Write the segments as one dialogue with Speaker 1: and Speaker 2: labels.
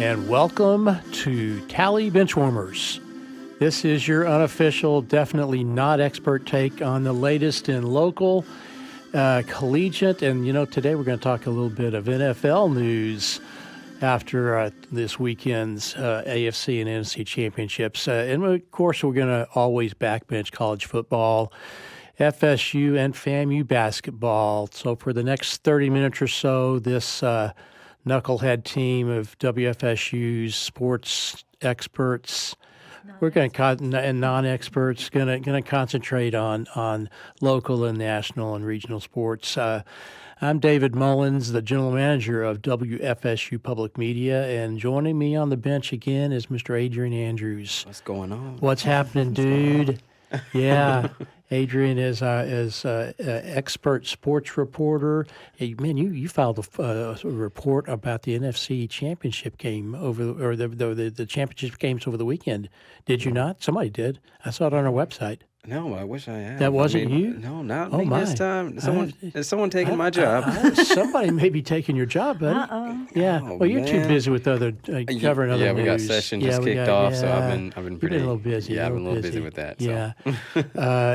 Speaker 1: and welcome to Tally Benchwarmers. This is your unofficial, definitely not expert take on the latest in local, collegiate, and today we're going to talk a little bit of NFL news after this weekend's AFC and NFC championships. And of course, we're going to always backbench college football, FSU and FAMU basketball. So for the next 30 minutes or so, this knucklehead team of WFSU's sports experts, we're going to and non-experts going to concentrate on local and national and regional sports. I'm David Mullins, the general manager of WFSU Public Media, and joining me on the bench again is Mr. Adrian Andrews.
Speaker 2: What's going on?
Speaker 1: What's happening, dude? Yeah, Adrian is expert sports reporter. Hey, man, you filed a report about the NFC championship game the championship games over the weekend. Did you not? Somebody did. I saw it on our website.
Speaker 2: No, I wish I had.
Speaker 1: That wasn't you?
Speaker 2: No, not me this time. Is someone taking my job?
Speaker 1: Somebody may be taking your job, buddy.
Speaker 3: Uh-oh.
Speaker 1: Yeah.
Speaker 2: Oh,
Speaker 1: well, you're too busy with covering other news.
Speaker 2: Yeah, we got session just kicked off, so I've been pretty.
Speaker 1: You've been a little busy.
Speaker 2: Yeah, I've been a little busy with that. So.
Speaker 1: Yeah.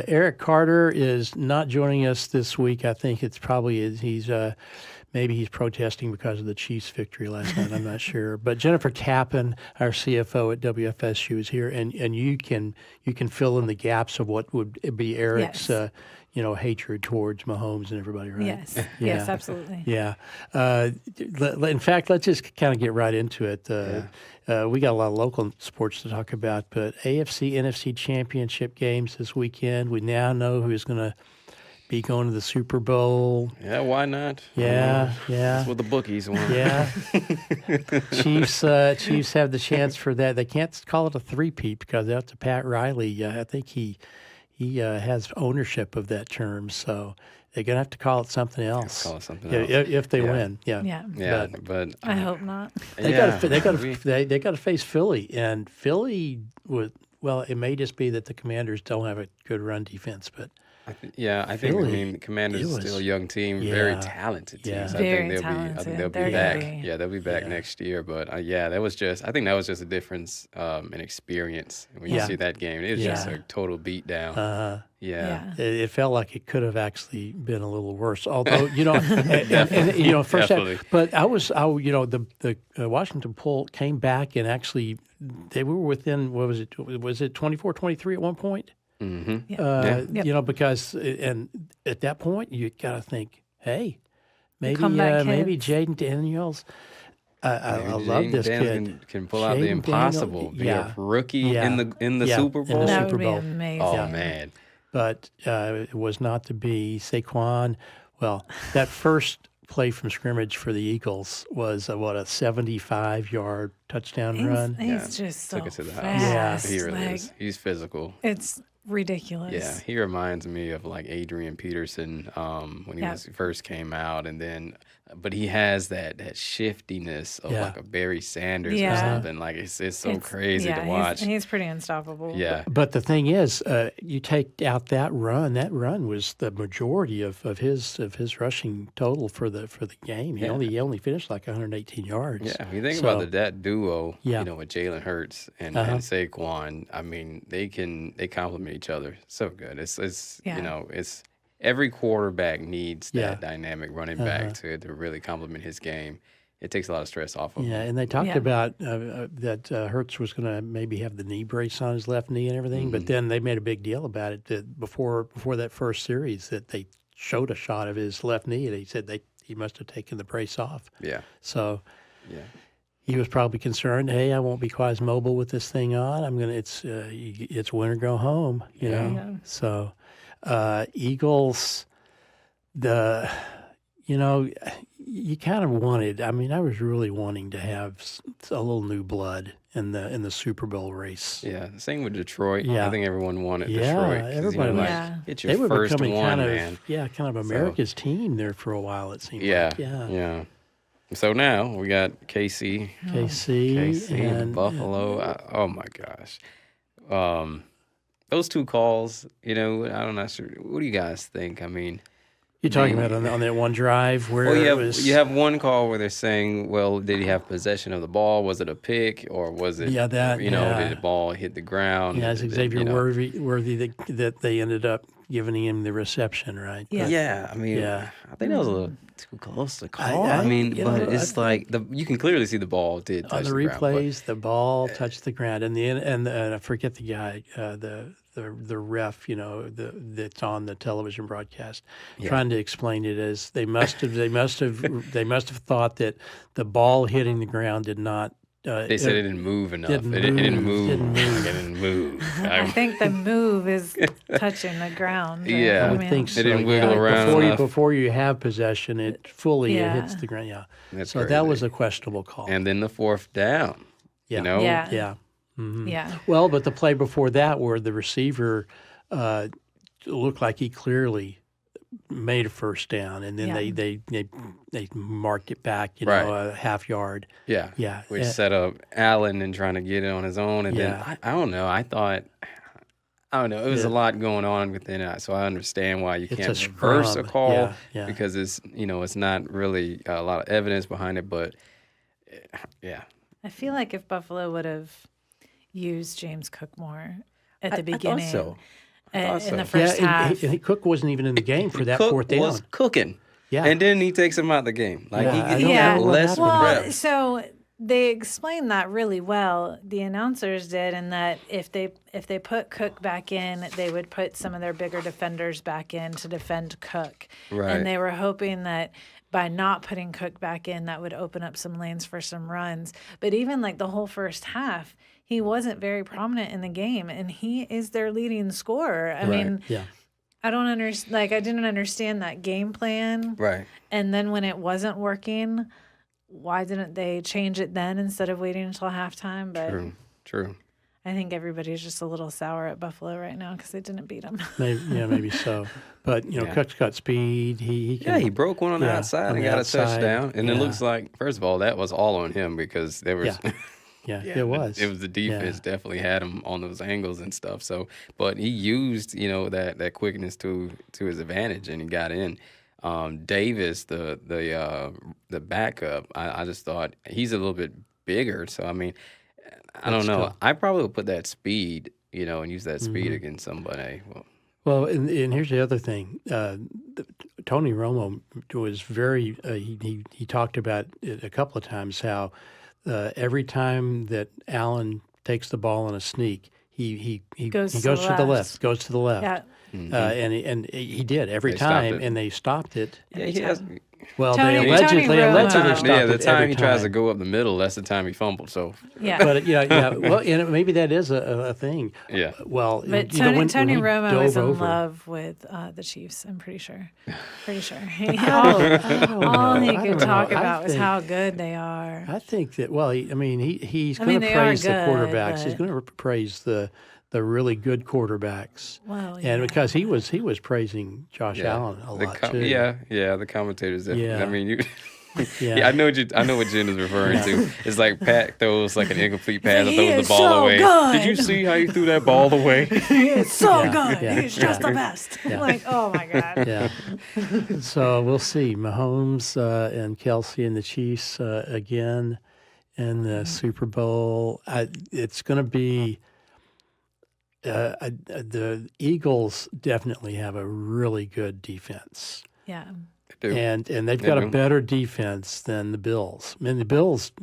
Speaker 1: Eric Carter is not joining us this week. I think it's probably maybe he's protesting because of the Chiefs' victory last night. I'm not sure. But Jennifer Tappen, our CFO at WFSU, is here, and you can fill in the gaps of what would be Eric's hatred towards Mahomes and everybody, right?
Speaker 3: Yes. Yes, absolutely.
Speaker 1: Yeah. In fact, let's just kind of get right into it. We got a lot of local sports to talk about, but AFC, NFC championship games this weekend. We now know who's going to be going to the Super Bowl.
Speaker 2: Yeah, why not?
Speaker 1: Yeah.
Speaker 2: That's what the bookies want.
Speaker 1: Yeah. Chiefs have the chance for that. They can't call it a three-peat because that's Pat Riley. I think he has ownership of that term, so they're going to have to call it something else.
Speaker 2: Call it something
Speaker 1: else. If they win. Yeah.
Speaker 3: Yeah.
Speaker 2: But
Speaker 3: I hope not.
Speaker 1: They got to face Philly, and Philly it may just be that the Commanders don't have a good run defense, but
Speaker 2: I think the Commanders are still a young team, very talented team.
Speaker 1: Yeah.
Speaker 2: So
Speaker 3: Very
Speaker 2: I think they'll be back. Yeah, they'll be back next year. But I think that was just a difference in experience when you see that game. It was just a total beatdown.
Speaker 1: It felt like it could have actually been a little worse. Although first half, but the Washington Post came back and actually they were within, what was it? Was it 24-23 at one point?
Speaker 2: Mm-hmm.
Speaker 1: Because and at that point you got to think, hey, maybe Jaden Daniels. I love this kid.
Speaker 2: Can pull out the impossible. Be a rookie in the Super Bowl.
Speaker 3: That would be amazing.
Speaker 2: Oh man!
Speaker 1: But it was not to be. Saquon. Well, that first play from scrimmage for the Eagles was a 75-yard touchdown run.
Speaker 3: He's just so
Speaker 2: took it to the
Speaker 3: fast.
Speaker 2: house. He really is. He's physical.
Speaker 3: It's ridiculous.
Speaker 2: Yeah, he reminds me of like Adrian Peterson when he first came out, and then, but he has that shiftiness of like a Barry Sanders or something. Like it's so crazy to watch.
Speaker 3: He's pretty unstoppable.
Speaker 1: Yeah, but the thing is, you take out that run. That run was the majority of his rushing total for the game. He only finished like 118 yards.
Speaker 2: Yeah, when you think about that duo, with Jalen Hurts and Saquon, I mean, they complement each other so good. It's every quarterback needs that dynamic running back to really complement his game. It takes a lot of stress off of him.
Speaker 1: Yeah, and they talked about that Hurts was going to maybe have the knee brace on his left knee and everything, but then they made a big deal about it that before that first series that they showed a shot of his left knee and he said he must have taken the brace off.
Speaker 2: Yeah.
Speaker 1: So he was probably concerned, hey, I won't be quite as mobile with this thing on. It's win or go home, you know.
Speaker 3: Yeah.
Speaker 1: So Eagles, you kind of wanted. I mean, I was really wanting to have a little new blood in the Super Bowl race.
Speaker 2: Yeah, same with Detroit.
Speaker 1: Yeah.
Speaker 2: I think everyone wanted Detroit.
Speaker 1: Yeah, everybody.
Speaker 2: It's your first one, man.
Speaker 1: Kind of America's team there for a while. It seemed.
Speaker 2: Yeah. So now we got KC and Buffalo. Oh my gosh, those two calls. I'm not sure. What do you guys think? I mean,
Speaker 1: You're talking about on that one drive where
Speaker 2: you have one call where they're saying, well, did he have possession of the ball? Was it a pick or was it, did the ball hit the ground?
Speaker 1: Yeah, it's Xavier Worthy that they ended up giving him the reception, right?
Speaker 2: Yeah. I mean, I think that was a little too close to call. But it's like you can clearly see the ball did touch the ground.
Speaker 1: On the replays, the ball touched the ground. And I forget the guy, the ref, that's on the television broadcast, trying to explain it as they must have thought that the ball hitting the ground did not.
Speaker 2: They said it didn't move enough. It didn't move.
Speaker 3: I think the move is touching the ground. Right?
Speaker 1: Yeah, I would think so.
Speaker 2: It didn't wiggle around
Speaker 1: before you have possession. It fully hits the ground. Yeah,
Speaker 2: that's
Speaker 1: so
Speaker 2: crazy.
Speaker 1: that was a questionable call.
Speaker 2: And then the fourth down.
Speaker 1: Yeah,
Speaker 3: yeah.
Speaker 1: Mm-hmm.
Speaker 3: Yeah.
Speaker 1: Well, but the play before that, where the receiver looked like he clearly made a first down, and then they marked it back, a half yard.
Speaker 2: Yeah. Which set up Allen and trying to get it on his own, and then I don't know. I don't know. It was a lot going on within it, so I understand why you can't reverse a call because it's it's not really a lot of evidence behind it, but
Speaker 3: I feel like if Buffalo would have used James Cook more at the beginning.
Speaker 2: I thought so.
Speaker 3: In the first half.
Speaker 1: And Cook wasn't even in the game for that
Speaker 2: Cook
Speaker 1: fourth down.
Speaker 2: was cooking. Yeah. And then he takes him out of the game. Like he
Speaker 3: got
Speaker 2: less reps.
Speaker 3: So they explained that really well. The announcers did, and that if they put Cook back in, they would put some of their bigger defenders back in to defend Cook.
Speaker 2: Right.
Speaker 3: And they were hoping that by not putting Cook back in, that would open up some lanes for some runs. But even like the whole first half, he wasn't very prominent in the game, and he is their leading scorer. I mean, I don't understand. Like, I didn't understand that game plan.
Speaker 2: Right.
Speaker 3: And then when it wasn't working, why didn't they change it then instead of waiting until halftime? But
Speaker 2: True.
Speaker 3: I think everybody's just a little sour at Buffalo right now because they didn't beat them.
Speaker 1: Maybe so. But Cook's got speed.
Speaker 2: He broke one on the outside and got a touchdown. And it looks like, first of all, that was all on him because there was.
Speaker 1: It was.
Speaker 2: It was the defense definitely had him on those angles and stuff. So, but he used that quickness to his advantage and he got in. Davis, the backup, I just thought he's a little bit bigger. So I mean, I don't know. I probably would put that speed, and use that speed against somebody.
Speaker 1: Well, and here's the other thing. Tony Romo was very. He talked about it a couple of times how. Every time that Allen takes the ball in a sneak, he goes to the left. Goes to the left.
Speaker 3: Yeah.
Speaker 1: And he did every time, and they stopped it.
Speaker 2: Yeah, he has.
Speaker 1: Well,
Speaker 3: Tony
Speaker 1: they allegedly stopped it.
Speaker 2: The time he tries to go up the middle, that's the time he fumbled. So.
Speaker 3: Yeah.
Speaker 1: But well, and maybe that is a thing.
Speaker 2: Yeah.
Speaker 1: Well,
Speaker 3: but Tony Romo is in love with the Chiefs. I'm pretty sure. All he could talk about was how good they are.
Speaker 1: I think that. Well, he's going to praise the quarterbacks. He's going to praise the really good quarterbacks.
Speaker 3: Well,
Speaker 1: and because he was praising Josh Allen a lot too.
Speaker 2: The commentators definitely.
Speaker 1: Yeah.
Speaker 2: I mean, I know what Jen is referring to. It's like Pat throws like an incomplete pass and throws the ball away.
Speaker 3: Good.
Speaker 2: Did you see how he threw that ball away?
Speaker 3: He is so good. He's just the best. Like, oh my God.
Speaker 1: Yeah. So we'll see. Mahomes and Kelsey and the Chiefs again in the Super Bowl. It's going to be. The Eagles definitely have a really good defense.
Speaker 3: Yeah.
Speaker 1: And they've got a better defense than the Bills. I mean, the Bills,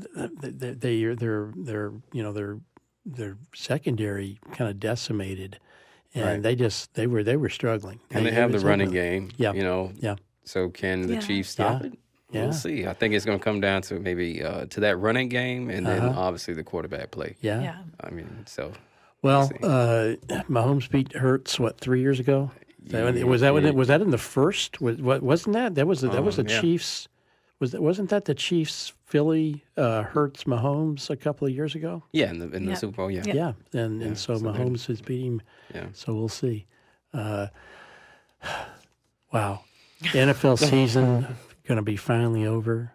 Speaker 1: their secondary kind of decimated, and they were struggling.
Speaker 2: And they have the running game.
Speaker 1: Yeah.
Speaker 2: So can the Chiefs stop it? We'll see. I think it's going to come down to maybe to that running game, and then obviously the quarterback play.
Speaker 3: Yeah.
Speaker 2: I mean, so.
Speaker 1: Well, Mahomes beat Hurts 3 years ago. Was that in the first? Wasn't that? That was the Chiefs. Wasn't that the Chiefs Philly Hurts Mahomes a couple of years ago?
Speaker 2: Yeah, in the Super Bowl. Yeah.
Speaker 1: And so Mahomes has beat him.
Speaker 2: Yeah.
Speaker 1: So we'll see. Wow, the NFL season going to be finally over.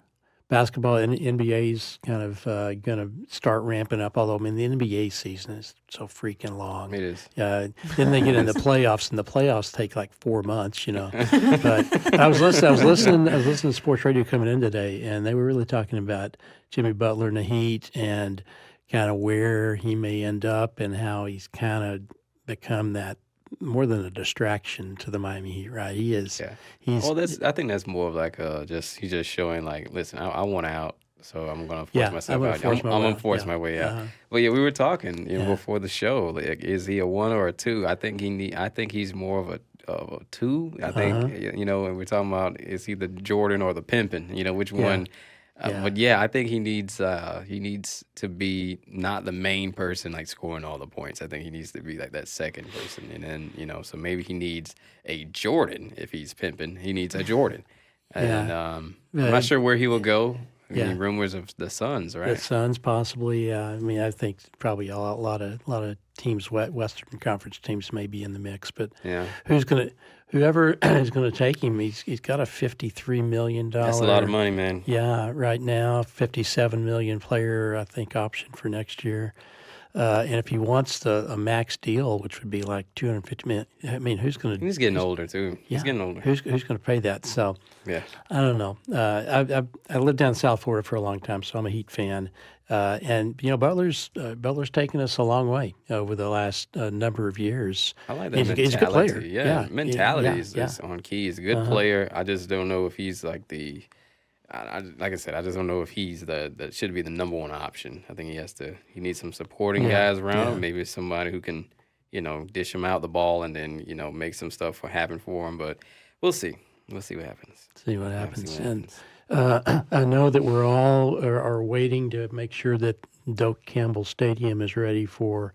Speaker 1: basketball and NBA's kind of going to start ramping up. Although I mean the NBA season is so freaking long.
Speaker 2: It is.
Speaker 1: Then they get in the playoffs, and the playoffs take like 4 months. But I was listening to sports radio coming in today, and they were really talking about Jimmy Butler and the Heat and kind of where he may end up and how he's kind of become that more than a distraction to the Miami Heat, right? He is.
Speaker 2: Yeah.
Speaker 1: He's.
Speaker 2: I think that's more of like he's just showing like, listen, I want out, so I'm gonna force myself out. I'm gonna force my way out. But yeah, we were talking before the show. Like, is he a 1 or a 2? I think he's more of a 2. I think when we're talking about is he the Jordan or the Pimpin? Which one? But yeah, I think he needs to be not the main person like scoring all the points. I think he needs to be like that second person, and then so maybe he needs a Jordan if he's pimping. He needs a Jordan, and I'm not sure where he will go. I mean, rumors of the Suns, right?
Speaker 1: The Suns possibly. I mean, I think probably a lot of teams, Western Conference teams, may be in the mix. But whoever is going to take him, he's got a $53 million.
Speaker 2: That's a lot of money, man.
Speaker 1: Yeah, right now, $57 million player, I think, option for next year. And if he wants a max deal, which would be like $250 million, I mean, who's going to?
Speaker 2: He's getting older too. He's getting older.
Speaker 1: Who's going to pay that? So
Speaker 2: yeah,
Speaker 1: I don't know. I lived down in South Florida for a long time, so I'm a Heat fan. And Butler's taken us a long way over the last number of years.
Speaker 2: I like that mentality.
Speaker 1: He's a good player.
Speaker 2: Yeah, mentality is on key. He's a good player. I just don't know if he's like the. Like I said, I just don't know if he's that should be the number one option. I think he needs some supporting guys around him. Maybe somebody who can, dish him out the ball and then, make some stuff happen for him. But we'll see. We'll see what happens.
Speaker 1: And I know that we're all are waiting to make sure that Doak Campbell Stadium is ready for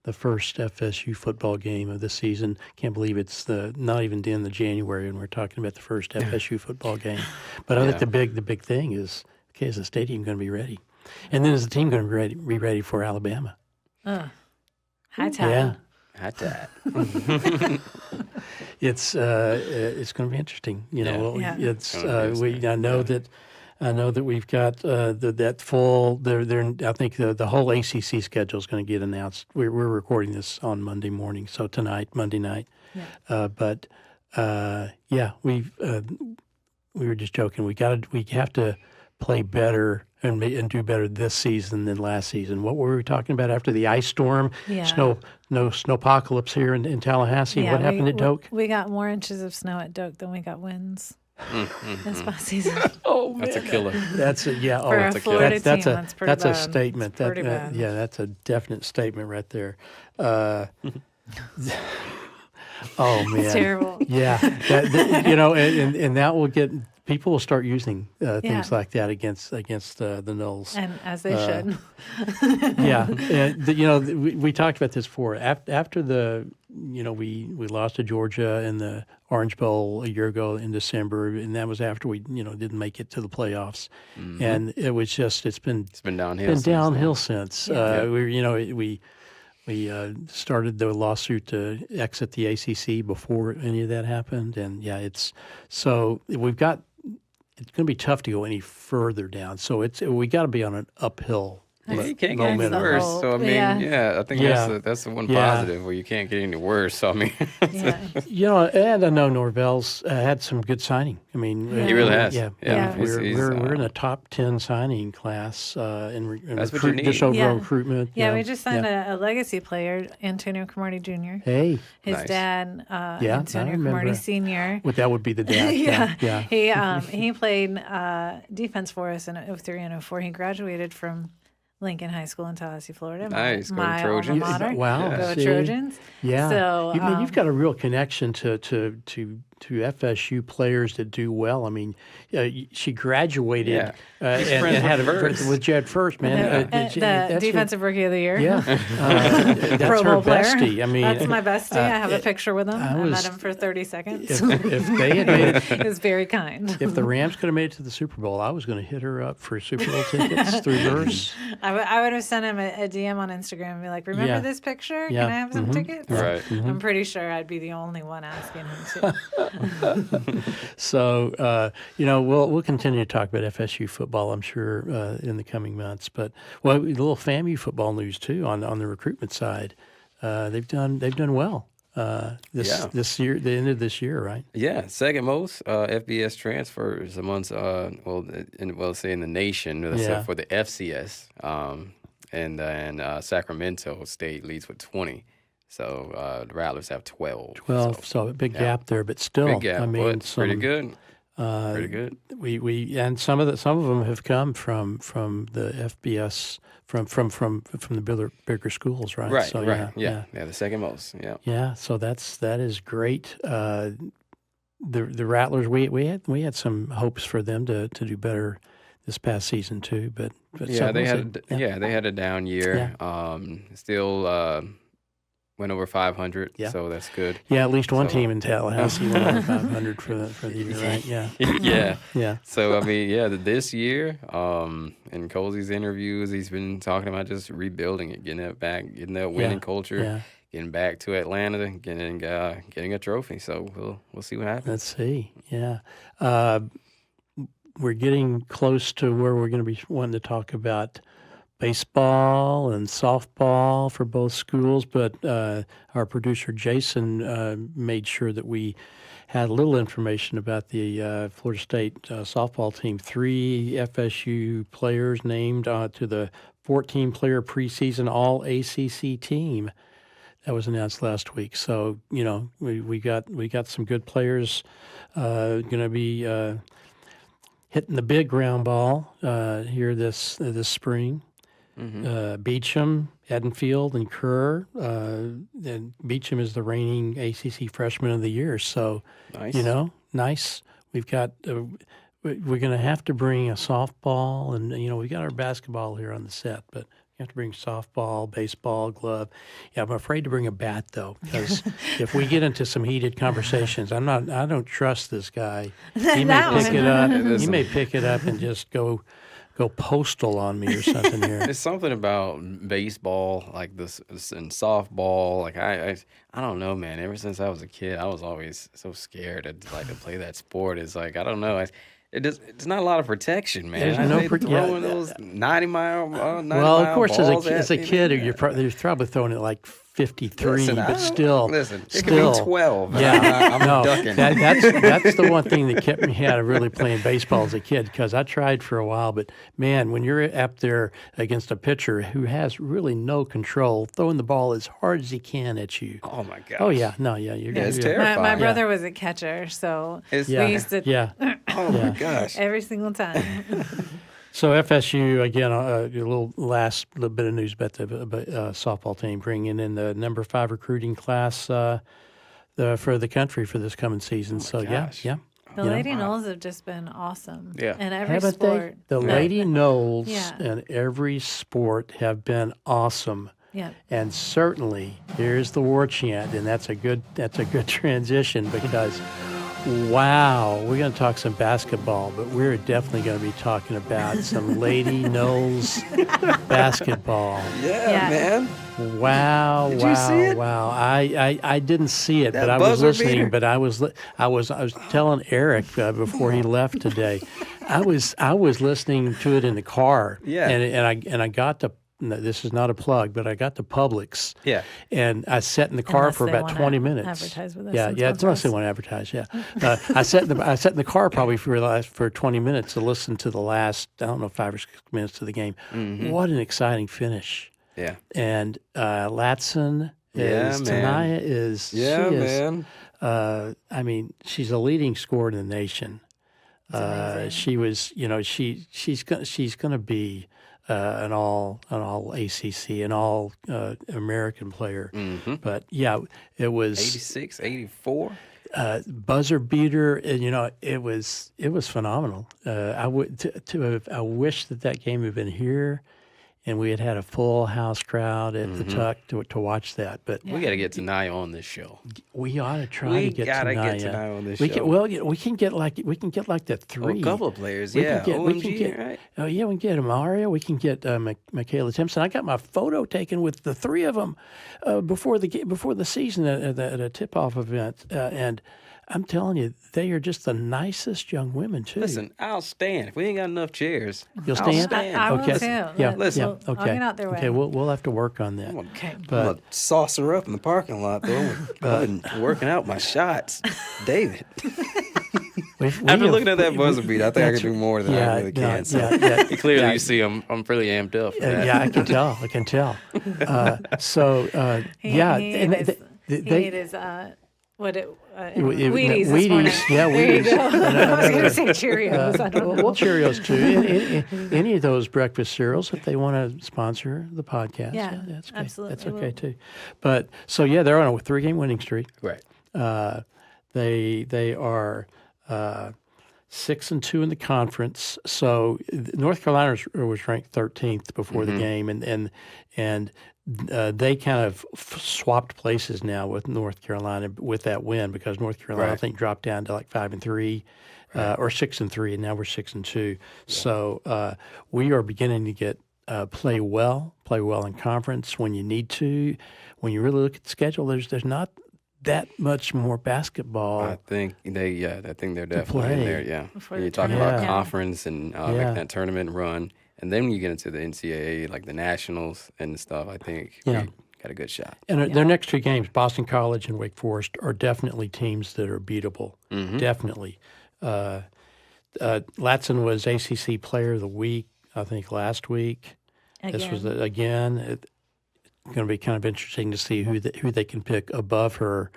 Speaker 1: the first FSU football game of the season. Can't believe it's not even the end of January and we're talking about the first FSU football game. But I think the big thing is, okay, is the stadium going to be ready? And then is the team going to be ready for Alabama?
Speaker 3: High tide.
Speaker 1: Yeah.
Speaker 2: High tide.
Speaker 1: It's going to be interesting. I know that we've got that full. I think the whole ACC schedule is going to get announced. We're recording this on Monday morning, so Monday night. Yeah. We were just joking. We have to play better and do better this season than last season. What were we talking about after the ice storm?
Speaker 3: Yeah.
Speaker 1: Snowpocalypse here in Tallahassee. What happened at Doak?
Speaker 3: We got more inches of snow at Doak than we got winds. This past season.
Speaker 1: Oh, man.
Speaker 2: That's a killer.
Speaker 1: That's a yeah.
Speaker 3: For
Speaker 1: that's
Speaker 3: a Florida team, that's pretty
Speaker 1: that's
Speaker 3: bad.
Speaker 1: a statement.
Speaker 3: Pretty bad.
Speaker 1: Yeah, that's a definite statement right there. Oh man,
Speaker 3: It's terrible.
Speaker 1: Yeah, and that will get people will start using things like that against the Knolls,
Speaker 3: And as they should.
Speaker 1: Yeah, we talked about this before. After we lost to Georgia in the Orange Bowl a year ago in December, and that was after we didn't make it to the playoffs, and it was just it's been downhill since. We started the lawsuit to exit the ACC before any of that happened, and it's going to be tough to go any further down. So we got to be on an uphill.
Speaker 2: You can't get any worse. So I mean, I think that's the one positive where you can't get any worse. So I mean,
Speaker 1: and I know Norvell's had some good signing. I mean,
Speaker 2: he really has.
Speaker 1: Yeah. We're in the top 10 signing class in
Speaker 2: that's what you need.
Speaker 1: Just overall recruitment.
Speaker 3: Yeah, we just signed a legacy player, Antonio Cromartie Jr.
Speaker 1: Hey,
Speaker 3: his
Speaker 2: nice.
Speaker 3: Dad, Antonio Cromartie Sr.
Speaker 1: Well, that would be the dad.
Speaker 3: He played defense for us in 03 and 04. He graduated from Lincoln High School in Tallahassee, Florida.
Speaker 2: Nice.
Speaker 3: My
Speaker 2: Go Trojans.
Speaker 3: alma mater.
Speaker 1: Wow.
Speaker 3: Go
Speaker 1: See?
Speaker 3: Trojans.
Speaker 1: Yeah.
Speaker 3: So
Speaker 1: you've got a real connection to FSU players that do well. I mean, she graduated and had with Jed First, man.
Speaker 3: The defensive rookie of the year.
Speaker 1: Yeah. That's
Speaker 3: Pro
Speaker 1: her
Speaker 3: Bowl player.
Speaker 1: bestie. I mean,
Speaker 3: that's my bestie. I have a picture with him. I met him for 30 seconds.
Speaker 1: If they had made it,
Speaker 3: it was very kind.
Speaker 1: If the Rams could have made it to the Super Bowl, I was going to hit her up for Super Bowl tickets through hers.
Speaker 3: I would have sent him a DM on Instagram and be like, remember this picture? Can I have some tickets?
Speaker 2: Right.
Speaker 3: I'm pretty sure I'd be the only one asking him to.
Speaker 1: So, we'll continue to talk about FSU football, I'm sure, in the coming months. But a little FAMU football news too on the recruitment side. They've done well this year. The end of this year, right?
Speaker 2: Yeah, second most FBS transfers amongst say in the nation, except for the FCS. And then Sacramento State leads with 20. So the Rattlers have 12.
Speaker 1: So a big gap there, but still,
Speaker 2: big gap,
Speaker 1: I mean,
Speaker 2: pretty good. Pretty good.
Speaker 1: We and some of them have come from the FBS from the bigger schools, right?
Speaker 2: Right,
Speaker 1: so,
Speaker 2: right. Yeah, the second most. Yeah.
Speaker 1: Yeah, so that is great. The Rattlers, we had some hopes for them to do better this past season too, but
Speaker 2: they had a down year.
Speaker 1: Yeah.
Speaker 2: Still went over 500, so that's good.
Speaker 1: Yeah, at least one team in Tallahassee went over 500 for the year, right? Yeah.
Speaker 2: Yeah. So, I mean, this year, in Cozy's interviews, he's been talking about just rebuilding it, getting it back, getting that winning culture, getting back to Atlanta, getting a trophy. So we'll see what happens.
Speaker 1: Let's see. Yeah. We're getting close to where we're going to be wanting to talk about baseball and softball for both schools, but our producer Jason made sure that we had a little information about the Florida State softball team. 3 FSU players named to the 14-player preseason All-ACC team that was announced last week. So we got some good players going to be hitting the big ground ball here this spring. Mm-hmm. Beecham, Edenfield, and Kerr. And Beecham is the reigning ACC Freshman of the Year. So, nice. We've got. We're going to have to bring a softball, and we got our basketball here on the set, but you have to bring softball, baseball, glove. Yeah, I'm afraid to bring a bat though, because if we get into some heated conversations, I don't trust this guy. He may pick it up and just go postal on me or something here.
Speaker 2: There's something about baseball, like this, and softball. Like I don't know, man. Ever since I was a kid, I was always so scared to play that sport. It's like, I don't know. It's not a lot of protection, man.
Speaker 1: There's no
Speaker 2: throwing those 90-mile
Speaker 1: well, of course,
Speaker 2: balls
Speaker 1: as a kid, you're probably throwing it like 53, but still.
Speaker 2: Listen, it could be 12.
Speaker 1: Yeah,
Speaker 2: I'm ducking.
Speaker 1: That's the one thing that kept me out of really playing baseball as a kid, because I tried for a while, but man, when you're up there against a pitcher who has really no control, throwing the ball as hard as he can at you.
Speaker 2: Oh my gosh.
Speaker 1: Oh yeah, no, yeah,
Speaker 2: it's terrifying.
Speaker 3: My brother was a catcher, so we used to.
Speaker 2: Oh my gosh.
Speaker 3: Every single time.
Speaker 1: So FSU, again, a little bit of news about the softball team, bringing in the number 5 recruiting class for the country for this coming season.
Speaker 3: The Lady Knowles have just been awesome.
Speaker 2: Yeah.
Speaker 3: In every
Speaker 1: Haven't
Speaker 3: sport.
Speaker 1: They? The Lady Knowles in every sport have been awesome.
Speaker 3: Yeah.
Speaker 1: And certainly, here's the war chant, and that's a good transition, because wow, we're going to talk some basketball, but we're definitely going to be talking about some Lady Knowles basketball.
Speaker 2: Yeah, man.
Speaker 1: Wow,
Speaker 2: Did you see it?
Speaker 1: Wow. I didn't see it,
Speaker 2: That
Speaker 1: but I was listening.
Speaker 2: beater.
Speaker 1: But I was telling Eric before he left today. I was listening to it in the car.
Speaker 2: Yeah.
Speaker 1: And I got to. No, this is not a plug, but I got to Publix.
Speaker 2: Yeah.
Speaker 1: And I sat in the car for about 20 minutes.
Speaker 3: Advertise with us.
Speaker 1: Yeah, it's unless they want to advertise. Yeah, I sat in the car probably for 20 minutes to listen to the last 5 or 6 minutes of the game.
Speaker 2: Mm-hmm.
Speaker 1: What an exciting finish!
Speaker 2: Yeah.
Speaker 1: And Latson
Speaker 2: man.
Speaker 1: man. I mean, she's a leading scorer in the nation. She was, she's going to be an all ACC, an all American player.
Speaker 2: Mm-hmm.
Speaker 1: But yeah, it was
Speaker 2: 86, 84.
Speaker 1: Buzzer beater, and it was phenomenal. I wish that game had been here, and we had a full house crowd at the Tuck to watch that. But
Speaker 2: we got to get Tanai on this show.
Speaker 1: We ought to try to get
Speaker 2: Tanai on this show.
Speaker 1: We can get like the 3.
Speaker 2: A couple of players,
Speaker 1: we can get,
Speaker 2: right?
Speaker 1: Oh yeah, we can get Mario. We can get Michaela Timpson. I got my photo taken with the 3 of them before the season at a tip-off event, and I'm telling you, they are just the nicest young women too.
Speaker 2: Listen, I'll stand. If we ain't got enough chairs,
Speaker 1: You'll
Speaker 2: I'll
Speaker 1: stand?
Speaker 2: stand.
Speaker 3: I will
Speaker 1: Okay.
Speaker 3: too.
Speaker 1: Yeah.
Speaker 3: Listen,
Speaker 1: Okay.
Speaker 3: I'll get out their way.
Speaker 1: Okay. We'll have to work on that.
Speaker 3: Okay.
Speaker 4: I'm gonna sauce her up in the parking lot, though.
Speaker 2: I've been working out my shots, David.
Speaker 1: We've
Speaker 2: After looking at that buzzer beat, I think I can do more than I really can. So clearly, you see, I'm pretty amped up. For that.
Speaker 1: Yeah, I can tell. I can tell.
Speaker 3: He ate his Wheaties this morning.
Speaker 1: Yeah,
Speaker 3: There you
Speaker 1: Wheaties.
Speaker 3: go. I was going to say Cheerios. I don't know.
Speaker 1: Well, Cheerios too. Any of those breakfast cereals, if they want to sponsor the podcast,
Speaker 3: Yeah,
Speaker 1: that's okay.
Speaker 3: absolutely.
Speaker 1: That's okay too. But so they're on a 3-game winning streak.
Speaker 2: Right.
Speaker 1: They are 6-2 in the conference. So North Carolina was ranked 13th before the game, and they kind of swapped places now with North Carolina with that win because North Carolina I think dropped down to like 5-3 or 6-3, and now we're 6-2. Yeah. So we are beginning to get play well in conference when you need to. When you really look at the schedule, there's not that much more basketball.
Speaker 2: I think they're definitely in there. Yeah, when you talk about conference and making that tournament run, and then when you get into the NCAA, like the nationals and stuff, I think we got a good shot.
Speaker 1: And their next 2 games, Boston College and Wake Forest, are definitely teams that are beatable. Definitely. Latson was ACC Player of the Week, I think, last week. This was again. Going to be kind of interesting to see who they can pick above her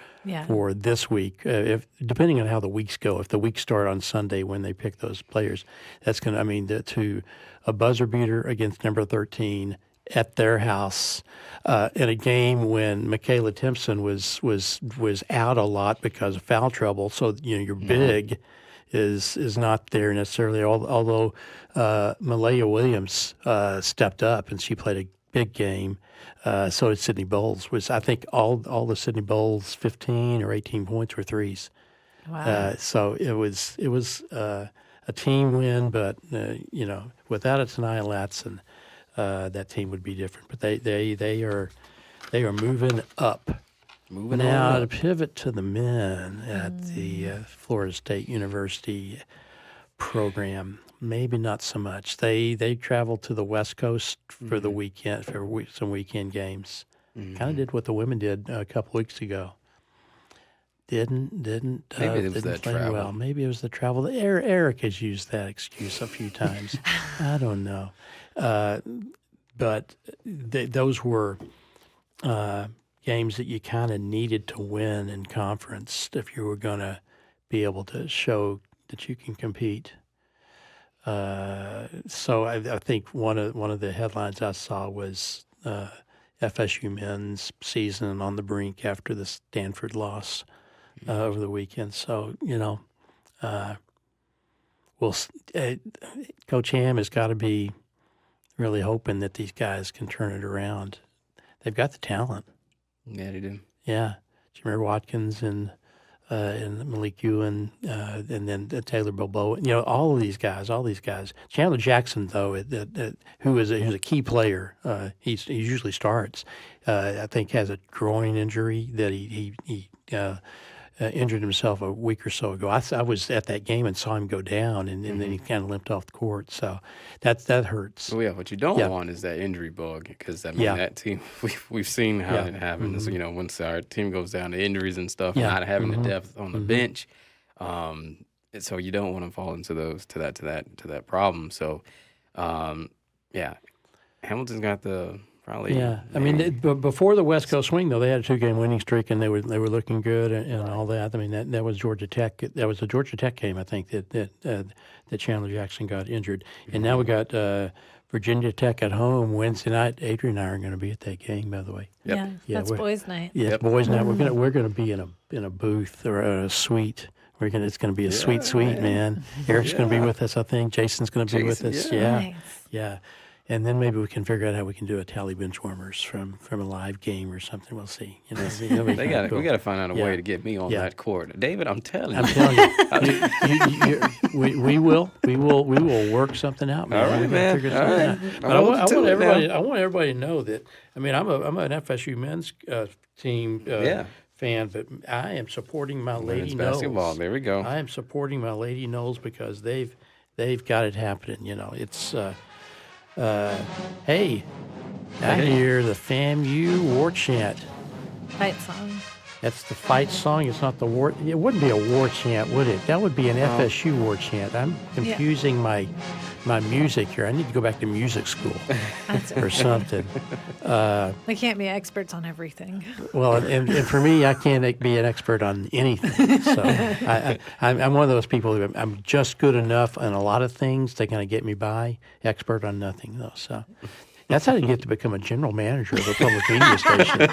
Speaker 1: for this week. If depending on how the weeks go, if the weeks start on Sunday when they pick those players, that's going to. I mean, to a buzzer beater against number 13 at their house in a game when Michaela Timpson was out a lot because of foul trouble. So your big is not there necessarily. Although Malaya Williams stepped up and she played a big game. So did Sydney Bowles. I think all the Sydney Bowles 15 or 18 points were threes.
Speaker 3: Wow.
Speaker 1: So it was a team win, but without a Tanaya Latson, that team would be different. But they are moving up.
Speaker 2: Moving
Speaker 1: now
Speaker 2: on
Speaker 1: to pivot to the men at the Florida State University program. Maybe not so much. They traveled to the West Coast for the weekend for some weekend games. Kind of did what the women did a couple weeks ago. Didn't
Speaker 2: maybe it was that
Speaker 1: play
Speaker 2: travel.
Speaker 1: well. Maybe it was the travel. Eric has used that excuse a few times. I don't know, but those were games that you kind of needed to win in conference if you were going to be able to show that you can compete. So I think one of the headlines I saw was FSU men's season on the brink after the Stanford loss over the weekend. So Coach Ham has got to be really hoping that these guys can turn it around. They've got the talent.
Speaker 2: Yeah, they do.
Speaker 1: Yeah, Jameer Watkins and Malik Ewan, and then Taylor Balboa. All of these guys. Chandler Jackson, though, who's a key player. He usually starts. I think has a groin injury that he injured himself a week or so ago. I was at that game and saw him go down, and then he kind of limped off the court. So that hurts.
Speaker 2: Well, yeah, what you don't want is that injury bug because that team we've seen how it happens. Once our team goes down to injuries and stuff, not having the depth on the bench, so you don't want to fall into that problem. So, Hamilton's got the. Probably.
Speaker 1: Yeah, I mean, before the West Coast swing, though, they had a 2-game winning streak, and they were looking good and all that. I mean, that was Georgia Tech. That was a Georgia Tech game, I think, that Chandler Jackson got injured. And now we got Virginia Tech at home Wednesday night. Adrian and I are going to be at that game, by the way.
Speaker 3: Yep. Yeah, that's boys' night.
Speaker 1: Yeah, boys' night. We're going to be in a booth or a suite. It's going to be a sweet, man. Eric's going to be with us, I think. Jason's going to be with us.
Speaker 3: Nice.
Speaker 1: Yeah. And then maybe we can figure out how we can do a Tally Benchwarmers from a live game or something. We'll see.
Speaker 2: We got to find out a way to get me on that court, David. I'm telling you.
Speaker 1: We will work something out, man.
Speaker 2: All right, man. All right.
Speaker 1: But I want everybody to know that. I mean, I'm an FSU men's team fan, but I am supporting my Lady
Speaker 2: Women's
Speaker 1: Knowles.
Speaker 2: basketball. There we go.
Speaker 1: I am supporting my Lady Knowles because they've got it happening. It's hey, I hear the FAMU war chant.
Speaker 3: Fight song.
Speaker 1: That's the fight song. It's not the war. It wouldn't be a war chant, would it? That would be an FSU war chant. I'm confusing my music here. I need to go back to music school or something.
Speaker 3: We can't be experts on everything.
Speaker 1: Well, and for me, I can't be an expert on anything. So I'm one of those people who I'm just good enough on a lot of things. They're going to get me by. Expert on nothing, though. So. That's how you get to become a general manager of a public media station.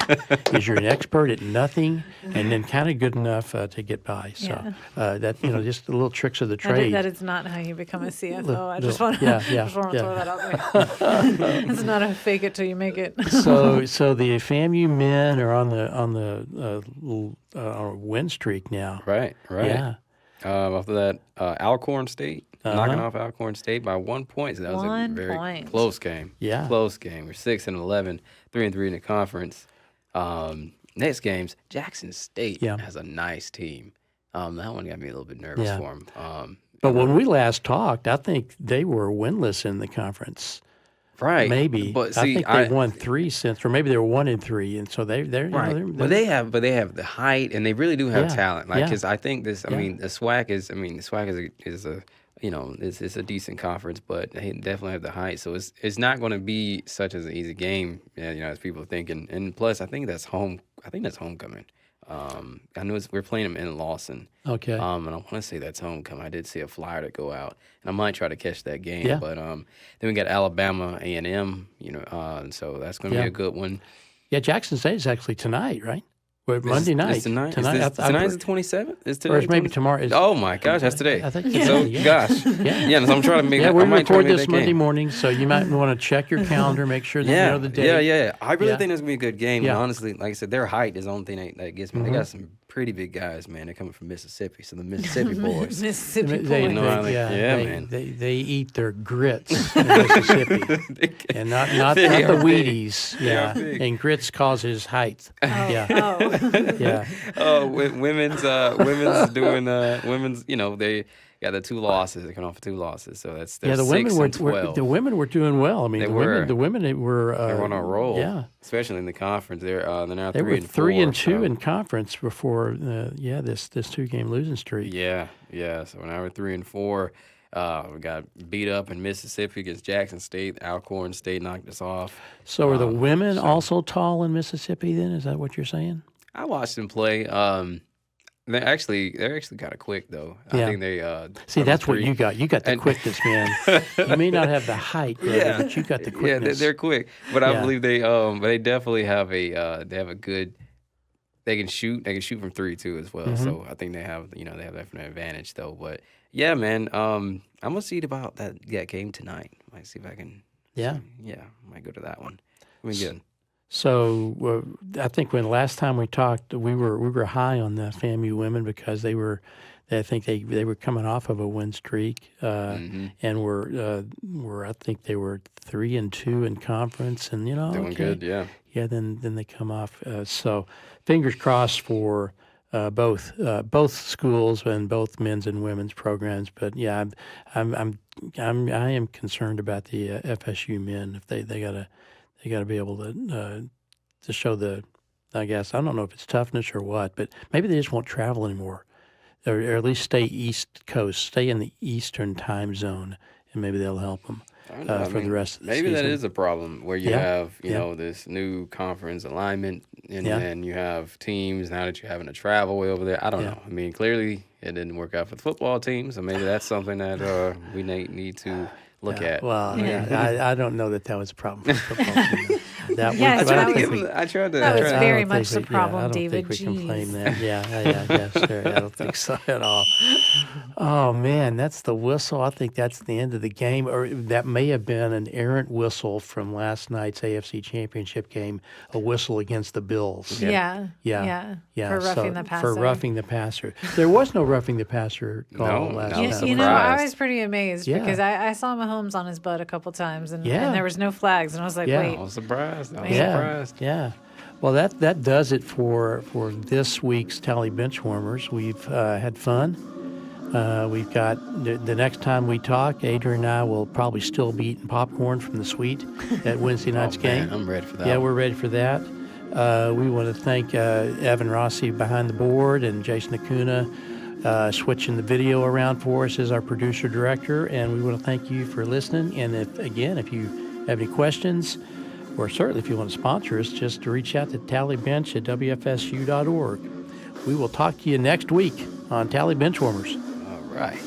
Speaker 1: Is you're an expert at nothing, and then kind of good enough to get by. So that just the little tricks of the trade.
Speaker 3: That is not how you become a CFO. I just want to throw that out there. It's not a fake it till you make it.
Speaker 1: So the FAMU men are on a win streak now.
Speaker 2: Right.
Speaker 1: Yeah.
Speaker 2: After that, Alcorn State. Knocking off Alcorn State by 1 point. So that was a very close game.
Speaker 1: Yeah.
Speaker 2: Close game. We're 6-11, 3-3 in the conference. Next games, Jackson State has a nice team. That one got me a little bit nervous for them.
Speaker 1: But when we last talked, I think they were winless in the conference.
Speaker 2: Right.
Speaker 1: Maybe.
Speaker 2: But
Speaker 1: I think they've won 3 since, or maybe they were 1-3, and so they're
Speaker 2: right. But they have the height, and they really do have talent. Because I think this. I mean, the SWAC is. I mean, the SWAC is a it's a decent conference, but they definitely have the height. So it's not going to be such as an easy game, as people are thinking. And plus, I think that's homecoming. I know we're playing them in Lawson.
Speaker 1: Okay.
Speaker 2: And I want to say that's homecoming. I did see a flyer to go out, and I might try to catch that game.
Speaker 1: Yeah.
Speaker 2: But then we got Alabama A&M. So that's going to be a good one.
Speaker 1: Yeah, Jackson State is actually tonight, right? Monday night.
Speaker 2: It's tonight. Tonight's the 27th? Is today?
Speaker 1: Or it's maybe tomorrow.
Speaker 2: Oh, my gosh. That's today.
Speaker 1: I think
Speaker 2: so. Gosh. Yeah, so I'm trying to make
Speaker 1: we record this
Speaker 2: that
Speaker 1: Monday
Speaker 2: game.
Speaker 1: morning, so you might want to check your calendar, make sure that you know the date.
Speaker 2: Yeah. I really think that's going to be a good game.
Speaker 1: Yeah.
Speaker 2: And honestly, like I said, their height is the only thing that gets me. They got some pretty big guys, man. They're coming from Mississippi, so the Mississippi boys.
Speaker 3: Mississippi boys.
Speaker 2: Man.
Speaker 1: They eat their grits in Mississippi, and not the Wheaties. Yeah, and grits causes height. Yeah.
Speaker 2: Oh, women's doing women's. They got the 2 losses. They come off 2 losses, so that's their
Speaker 1: the women were
Speaker 2: 12.
Speaker 1: the women were doing well. I mean, the women were
Speaker 2: on a roll.
Speaker 1: Yeah,
Speaker 2: especially in the conference. They're now
Speaker 1: they
Speaker 2: 3
Speaker 1: were
Speaker 2: and 4.
Speaker 1: 3 and 2 in conference before this 2-game losing streak.
Speaker 2: Yeah. So now we're 3 and 4. We got beat up in Mississippi against Jackson State. Alcorn State knocked us off.
Speaker 1: So are the women also tall in Mississippi? Then is that what you're saying?
Speaker 2: I watched them play. They're actually kind of quick though. I think they
Speaker 1: see that's what you got. You got the quickness, man. You may not have the height, brother, but you got the quickness.
Speaker 2: Yeah, they're quick. But I believe they definitely have a good. They can shoot. They can shoot from 3 too as well.
Speaker 1: Mm-hmm.
Speaker 2: So I think they have that advantage though. But yeah, man. I'm gonna see about that game tonight. Might see if I can.
Speaker 1: Yeah.
Speaker 2: Might go to that one. I mean, good.
Speaker 1: So I think when last time we talked, we were high on the FAMU women because I think they were coming off of a win streak, and were I think they were 3 and 2 in conference, and
Speaker 2: doing good, yeah.
Speaker 1: Yeah, then they come off. So fingers crossed for both schools and both men's and women's programs. But yeah, I am concerned about the FSU men if they gotta be able to show the. I guess I don't know if it's toughness or what, but maybe they just won't travel anymore, or at least stay East Coast, stay in the Eastern time zone, and maybe they'll help them. For the rest of the season.
Speaker 2: Maybe that is a problem where you have, this new conference alignment, and then you have teams now that you're having to travel way over there. I don't know. I mean, clearly it didn't work out for the football team, so maybe that's something that we need to look at.
Speaker 1: Well, I don't know that was a problem for the football team. That
Speaker 3: was very much the problem, David.
Speaker 1: I don't think we can claim that. Yeah, sure. I don't think so at all. Oh, man, that's the whistle. I think that's the end of the game. Or that may have been an errant whistle from last night's AFC Championship game, a whistle against the Bills.
Speaker 3: Yeah. For roughing the passer.
Speaker 1: For roughing the passer. There was no roughing the passer call last night.
Speaker 3: I was pretty amazed because I saw Mahomes on his butt a couple times, and there was no flags, and I was like, wait.
Speaker 2: I was surprised.
Speaker 1: Yeah. Well, that does it for this week's Tally Benchwarmers. We've had fun. We've got the next time we talk, Adrian and I will probably still be eating popcorn from the suite at Wednesday night's game.
Speaker 2: I'm ready for that.
Speaker 1: Yeah, we're ready for that. We want to thank Evan Rossi behind the board and Jason Acuna switching the video around for us as our producer director. And we want to thank you for listening. And if you have any questions, or certainly if you want to sponsor us, just to reach out to tallybench@wfsu.org. We will talk to you next week on Tally Benchwarmers.
Speaker 2: All right.